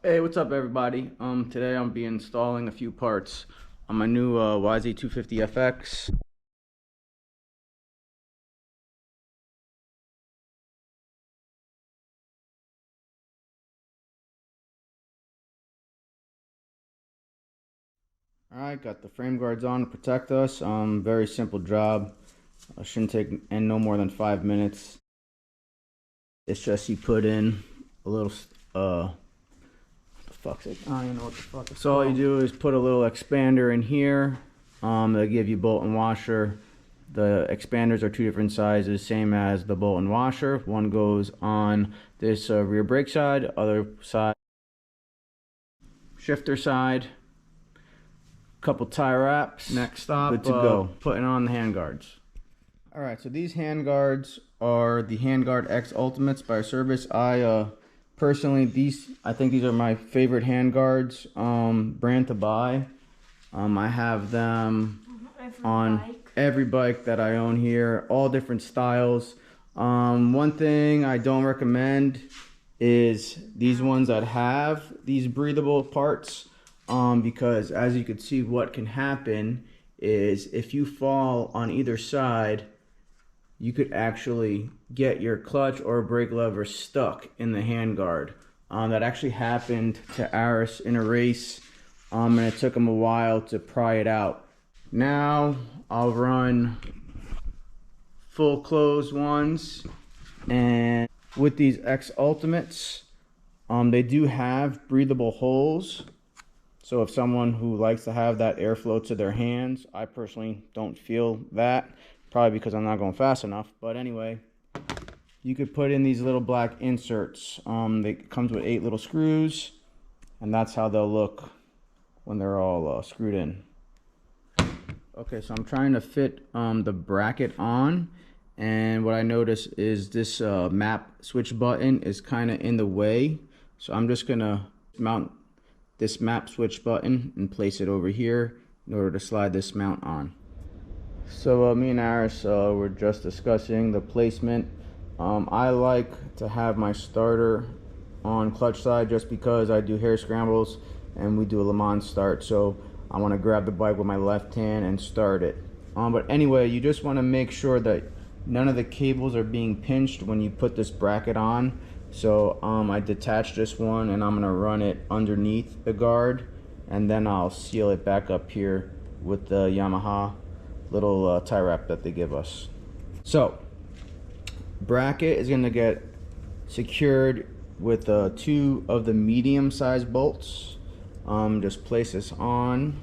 Hey, what's up everybody? Today I'll be installing a few parts on my new YZ250FX. Alright, got the frame guards on to protect us. Very simple job. Shouldn't take no more than 5 minutes. It's just you put in a little what the fuck's it? I don't even know what the fuck it's called. All you do is put a little expander in here. They'll give you bolt and washer. The expanders are two different sizes, same as the bolt and washer. One goes on this rear brake side, other side shifter side. Couple tie wraps. Next stop, good to go. Putting on the hand guards. All right, so these hand guards are the Handguard X Ultimates by Acerbis. Personally, I think these are my favorite hand guards brand to buy. I have them on every bike that I own here, all different styles. One thing I don't recommend is these ones that have these breathable parts, because as you can see, what can happen is if you fall on either side, you could actually get your clutch or brake lever stuck in the handguard. That actually happened to Aris in a race, and it took him a while to pry it out. Now I'll run full closed ones, and with these X Ultimates, they do have breathable holes. So if someone who likes to have that airflow to their hands, I personally don't feel that. Probably because I'm not going fast enough. But anyway, you could put in these little black inserts. They comes with 8 little screws, and that's how they'll look when they're all screwed in. Okay, so I'm trying to fit the bracket on, and what I notice is this map switch button is kind of in the way. So I'm just gonna mount this map switch button and place it over here in order to slide this mount on. So me and Aris were just discussing the placement. I like to have my starter on clutch side just because I do hair scrambles and we do a Le Mans start, so I want to grab the bike with my left hand and start it. But anyway, you just want to make sure that none of the cables are being pinched when you put this bracket on. So I detached this one and I'm going to run it underneath the guard, and then I'll seal it back up here with the Yamaha little tie wrap that they give us. So bracket is going to get secured with 2 of the medium sized bolts. Just place this on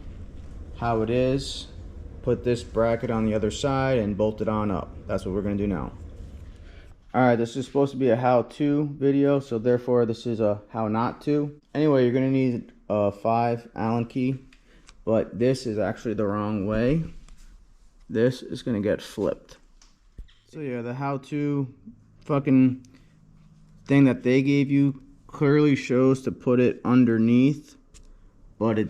how it is, put this bracket on the other side and bolt it on up. That's what we're going to do now. Alright, this is supposed to be a how-to video, so therefore this is a how not to. Anyway, you're going to need a 5 Allen key, but this is actually the wrong way. This is going to get flipped. So yeah, the how-to fucking thing that they gave you clearly shows to put it underneath, but it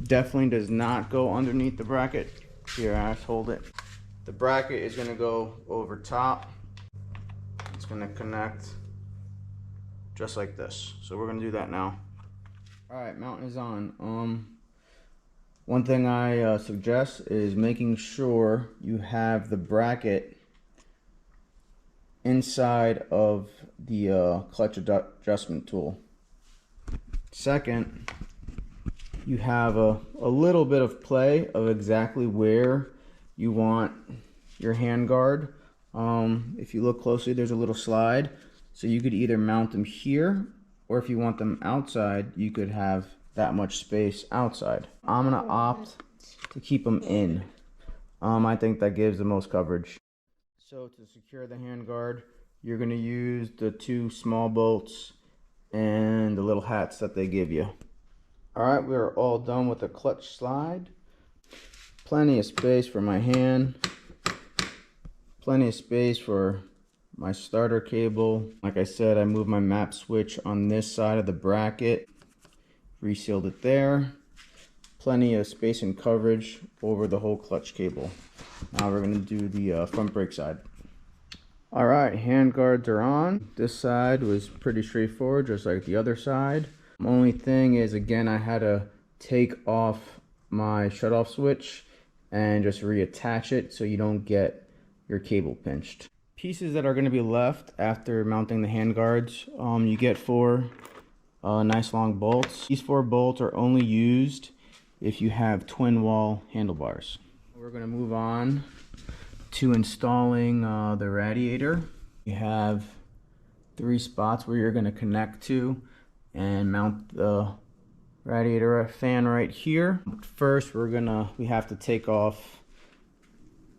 definitely does not go underneath the bracket. Here, Ash, hold it. The bracket is going to go over top. It's going to connect just like this. So we're going to do that now. Alright, mount is on. One thing I suggest is making sure you have the bracket inside of the clutch adjustment tool. Second, you have a little bit of play of exactly where you want your hand guard. If you look closely, there's a little slide, so you could either mount them here, or if you want them outside, you could have that much space outside. I'm gonna opt to keep them in. I think that gives the most coverage. So to secure the handguard, you're gonna use the 2 small bolts and the little hats that they give you. Alright, we're all done with the clutch slide. Plenty of space for my hand. Plenty of space for my starter cable. Like I said, I moved my map switch on this side of the bracket. Resealed it there. Plenty of space and coverage over the whole clutch cable. Now we're going to do the front brake side. Alright, hand guards are on. This side was pretty straightforward, just like the other side. Only thing is, again, I had to take off my shutoff switch and just reattach it so you don't get your cable pinched. Pieces that are going to be left after mounting the handguards, you get 4 nice long bolts. These 4 bolts are only used if you have twin wall handlebars. We're going to move on to installing the radiator. You have 3 spots where you're going to connect to and mount the radiator fan right here. But first, we have to take off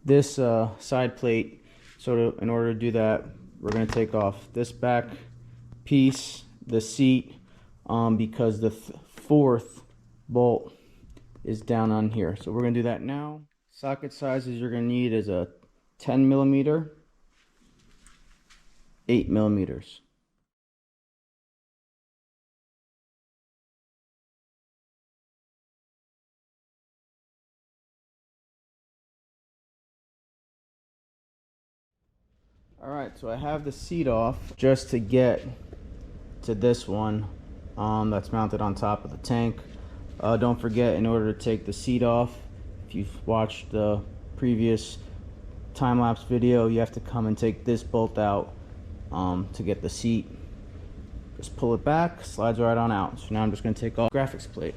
this side plate. So in order to do that, we're going to take off this back piece, the seat, because the 4th bolt is down on here. So we're going to do that now. Socket sizes you're going to need is a 10 millimeter, 8 millimeters. Alright, so I have the seat off just to get to this one that's mounted on top of the tank. Don't forget, in order to take the seat off, if you've watched the previous time-lapse video, you have to come and take this bolt out to get the seat. Just pull it back, slides right on out. So now I'm just going to take off the graphics plate.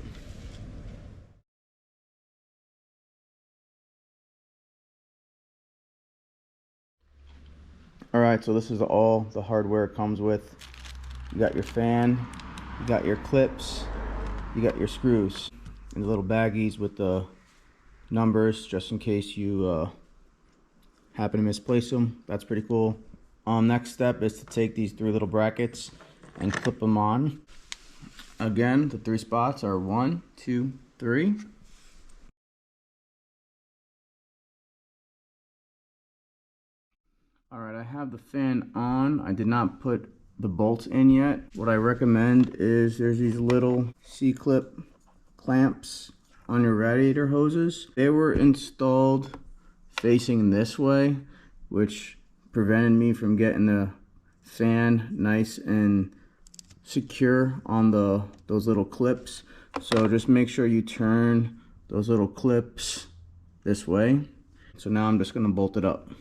Alright, so this is all the hardware it comes with. You got your fan, you got your clips, you got your screws, and the little baggies with the numbers just in case you happen to misplace them. That's pretty cool. Next step is to take these 3 little brackets and clip them on. Again, the 3 spots are 1, 2, 3. Alright, I have the fan on. I did not put the bolts in yet. What I recommend is there's these little C-clip clamps on your radiator hoses. They were installed facing this way, which prevented me from getting the fan nice and secure on those little clips. So just make sure you turn those little clips this way. So now I'm just going to bolt it up.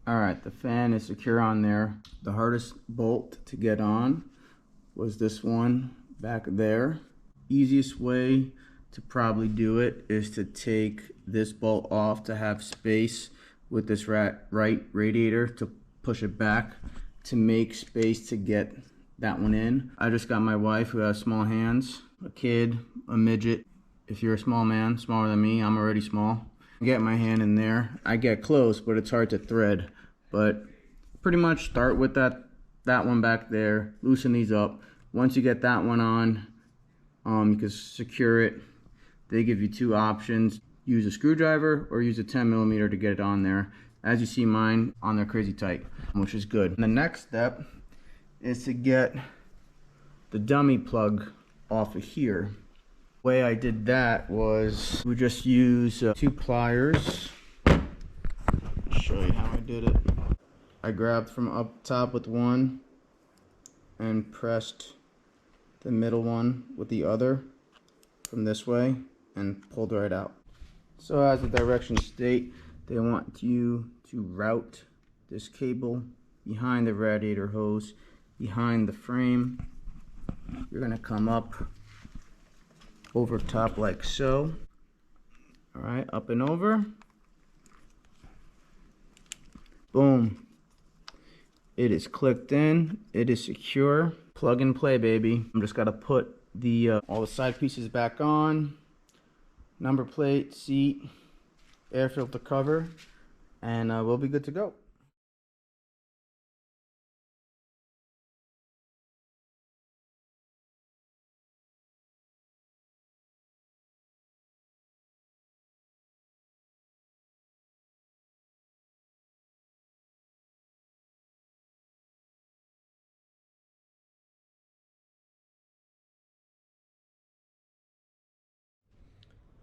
Alright, the fan is secure on there. The hardest bolt to get on was this one back there. Easiest way to probably do it is to take this bolt off to have space with this right radiator to push it back to make space to get that one in. I just got my wife, who has small hands, a kid, a midget. If you're a small man, smaller than me, I'm already small. Get my hand in there. I get close, but it's hard to thread. But pretty much start with that one back there. Loosen these up. Once you get that one on, you can secure it. They give you 2 options. Use a screwdriver or use a 10 millimeter to get it on there. As you see, mine on there crazy tight, which is good. And the next step is to get the dummy plug off of here. The way I did that was we just use 2 pliers. I'll show you how I did it. I grabbed from up top with one and pressed the middle one with the other from this way and pulled right out. So as the directions state, they want you to route this cable behind the radiator hose, behind the frame. You're going to come up over top like so. Alright, up and over. Boom. It is clicked in. It is secure. Plug and play, baby. I'm just got to put the all the side pieces back on. Number plate, seat, air filter cover, and we'll be good to go.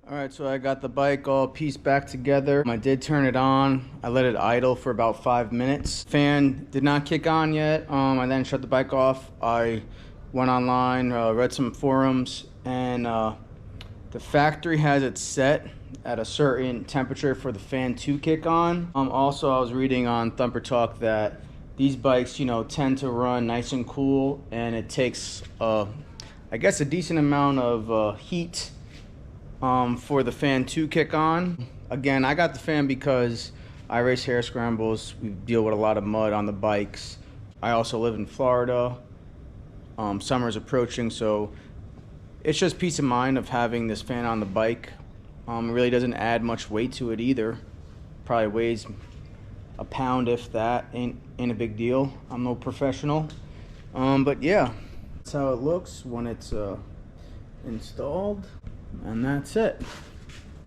Alright, so I got the bike all pieced back together. I did turn it on. I let it idle for about 5 minutes. Fan did not kick on yet. I then shut the bike off. I went online, read some forums, and the factory has it set at a certain temperature for the fan to kick on. Also, I was reading on Thumper Talk that these bikes, you know, tend to run nice and cool, and it takes, I guess, a decent amount of heat for the fan to kick on. Again, I got the fan because I race hare scrambles. We deal with a lot of mud on the bikes. I also live in Florida. Summer's approaching, so it's just peace of mind of having this fan on the bike. It really doesn't add much weight to it either. Probably weighs a pound, if that. Ain't a big deal. I'm no professional. But yeah, that's how it looks when it's installed, and that's it.